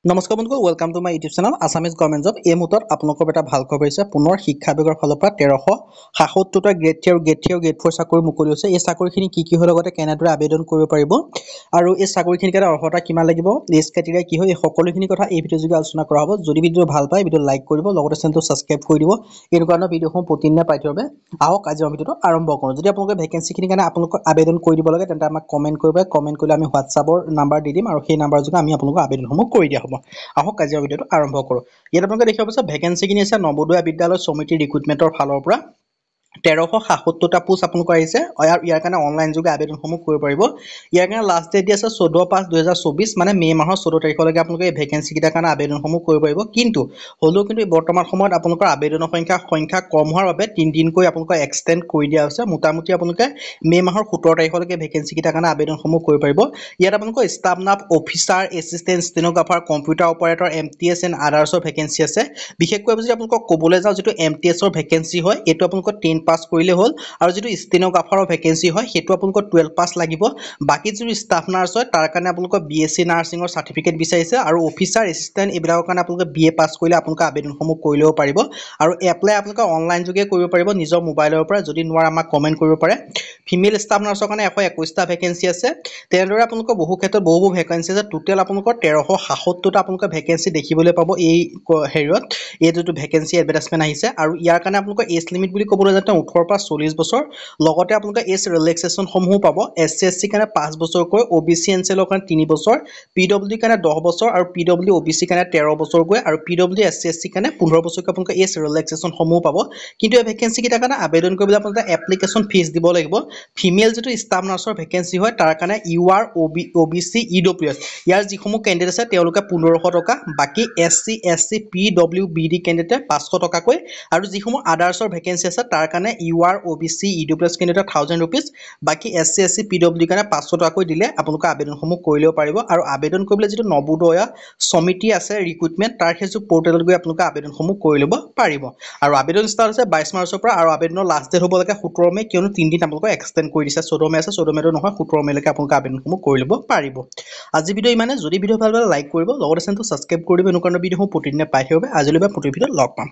নমস্কাৰ বন্ধুসকল welcome to my YouTube channel Assamese government job এই মুহূৰ্তত আপোনালোকৰ এটা ভাল খবৰ হৈছে পুনৰ শিক্ষা বিভাগৰ ফালৰ পৰা 1377টা গ্ৰেড 3 আৰু গ্ৰেড 3 আৰু গ্ৰেড 4 চাকৰি মুকলি হৈছে এই চাকৰিখিনি কি হয় লগতে কেনেদৰে আবেদন কৰিব পাৰিব আৰু এই চাকৰিখিনিৰ কাৰণে অৰ্হতা কিমান লাগিব এজ ক্ৰাইটেৰিয়া কি হয় এই সকলোখিনি কথা এই ভিডিঅ' যোগে আলোচনা কৰা হ'ব যদি ভিডিঅ' ভাল পায় ভিডিঅ' লাইক কৰিব লগতে চেনেলটো সাবস্ক্ৰাইব কৰি দিব এই ধৰণৰ ভিডিঅ'সমূহ প্ৰতিদিনে পাই থাকিব আহক আজি আমি ভিডিঅ'টো আৰম্ভ কৰোঁ যদি আপোনালোকে ভেকেন্সিখিনিৰ কাৰণে আপোনালোকক আবেদন কৰি দিব লাগে তেন্তে আমাক কমেন্ট কৰিব কমেন্ট কৰিলে আমি হোৱাটছআপৰ নাম্বাৰ দি দিম আৰু সেই নাম্বাৰৰ যোগে আমি আপোনালোকক আবেদনসমূহ কৰি দিয়া হ'ব আহক আজি ভিডিঅ'টো আৰম্ভ কৰোঁ ইয়াত আপোনালোকে দেখিব পাইছে ভেকেন্সিখিনি আছে নৱোদয় বিদ্যালয় সমিতি ৰিক্ৰুটমেণ্টৰ ফালৰ পৰা 1377টা পোষ্ট আপোনালোকৰ আহিছে ইয়াৰ কাৰণে অনলাইন যোগে আবেদনসমূহ কৰিব পাৰিব ইয়াৰ কাৰণে লাষ্ট ডেট আছে 14/5/2024 মানে মে মাহৰ 14 তাৰিখলৈকে আপোনালোকে এই ভেকেন্সি কিটাৰ কাৰণে আবেদনসমূহ কৰিব পাৰিব কিন্তু বৰ্তমান সময়ত আপোনালোকৰ আবেদনৰ সংখ্যা কম হোৱাৰ বাবে 3 দিনকৈ আপোনালোকক এক্সটেন্ড কৰি দিয়া হৈছে মোটামুটি আপোনালোকে মে মাহৰ 17 তাৰিখলৈকে ভেকেন্সি কিটাৰ কাৰণে আবেদনসমূহ কৰিব পাৰিব ইয়াত আপোনালোকৰ staff nurse officer assistant stenographer computer operator MTS and আদাৰ্ছৰ ভেকেন্সি আছে বিশেষকৈ যদি আপোনালোকক ক'বলৈ যাওঁ যেটো MTSৰ ভেকেন্সি হয় এটো আপোনালোকৰ 10 পাছ কৰিলে হ'ল আৰু যেটো ষ্টেনোগ্ৰাফাৰৰ ভেকেন্সি হয় হেতু আপোনালোকৰ 12 পাছ লাগিব বাকি যেটো ষ্টাফ নাৰ্ছ হয় তাৰ কাৰণে আপোনালোকৰ BSc নাৰ্ছিঙৰ সাৰ্টিফিকেট বিচাৰিছে আৰু অফিচাৰ এছিষ্টেন্ট এইবিলাকৰ কাৰণে আপোনালোকে BA পাছ কৰিলে আপোনালোকে আবেদনসমূহ কৰি ল'ব পাৰিব আৰু এপ্লাই আপোনালোকে অনলাইন যোগে কৰিব পাৰিব নিজৰ মোবাইলৰ পৰা যদি নোৱাৰে আমাক কমেন্ট কৰিব পাৰে ফিমেল ষ্টাফ নাৰ্ছৰ কাৰণে 121টা ভেকেন্সি আছে তেনেদৰে আপোনালোকৰ বহু ক্ষেত্ৰত বহু ভেকেন্সি আছে টোটেল আপোনালোকৰ 1377টা আপোনালোকে ভেকেন্সি দেখিবলৈ পাব এই হেৰিয়ত এই যেটো ভেকেন্সি এডভাৰটাইজমেন্ট আহিছে আৰু ইয়াৰ কাৰণে আপোনালোকৰ এজ লিমিট বুলি ক'বলৈ যাওঁতে 18 পৰা 40 বছৰ লগতে আপোনালোকে এজ ৰিলেক্সেশন সমূহ পাব SC SC কাৰণে 5 বছৰকৈ OBC NCL কাৰণে 3 বছৰ PWD কাৰণে 10 বছৰ আৰু PWD OBC কাৰণে 13 বছৰকৈ আৰু PWD SC SC কাৰণে 15 বছৰকৈ আপোনালোকে এজ ৰিলেক্সেশন সমূহ পাব কিন্তু এই ভেকেন্সি কিটাৰ কাৰণে আবেদন কৰিবলৈ আপোনালোকে এপ্লিকেশন ফিজ দিব লাগিব ফিমেল যেটো ষ্টাফ নাৰ্ছৰ ভেকেন্সি হয় তাৰ কাৰণে UR OBC EWS ইয়াৰ যিসমূহ কেণ্ডিডেট আছে তেওঁলোকে 1500 টকা বাকি SC SC PWBD কেণ্ডিডেট 500 টকাকৈ আৰু যিসমূহ আদাৰ্ছৰ ভেকেন্সি আছে তাৰ কাৰণে UR OBC EWS candidate 1000 rupees বাকি SC SC PWD কাৰণে 500 টকাকৈ দিলে আপোনালোকে আবেদনসমূহ কৰি ল'ব পাৰিব আৰু আবেদন কৰিবলৈ যেটো নৱোদয় সমিতি আছে ৰিক্ৰুটমেন্ট তাৰ হেতু পৰ্টেলত গৈ আপোনালোকে আবেদনসমূহ কৰি ল'ব পাৰিব আৰু আবেদন ষ্টাৰ্ট হৈছে 22 মাৰ্চৰ পৰা আৰু আবেদনৰ লাষ্ট ডেট হ'ব লাগে 17 মে কিয়নো 3 দিন আপোনালোকক এক্সটেন্ড কৰি দিছে 14 মে আছে 14 মেটো নহয় 17 মেলৈকে আপোনালোকে আবেদনসমূহ কৰি ল'ব পাৰিব আজি ভিডিঅ' ইমানে যদি ভিডিঅ' ভাল লাগে লাইক কৰিব লগতে চেনেলটো সাবস্ক্ৰাইব কৰি দিব এনেকুৱা ভিডিঅ'সমূহ প্ৰতিদিনে পাই থাকিব আজিলৈ প্ৰতি ভিডিঅ'ত লগ পাম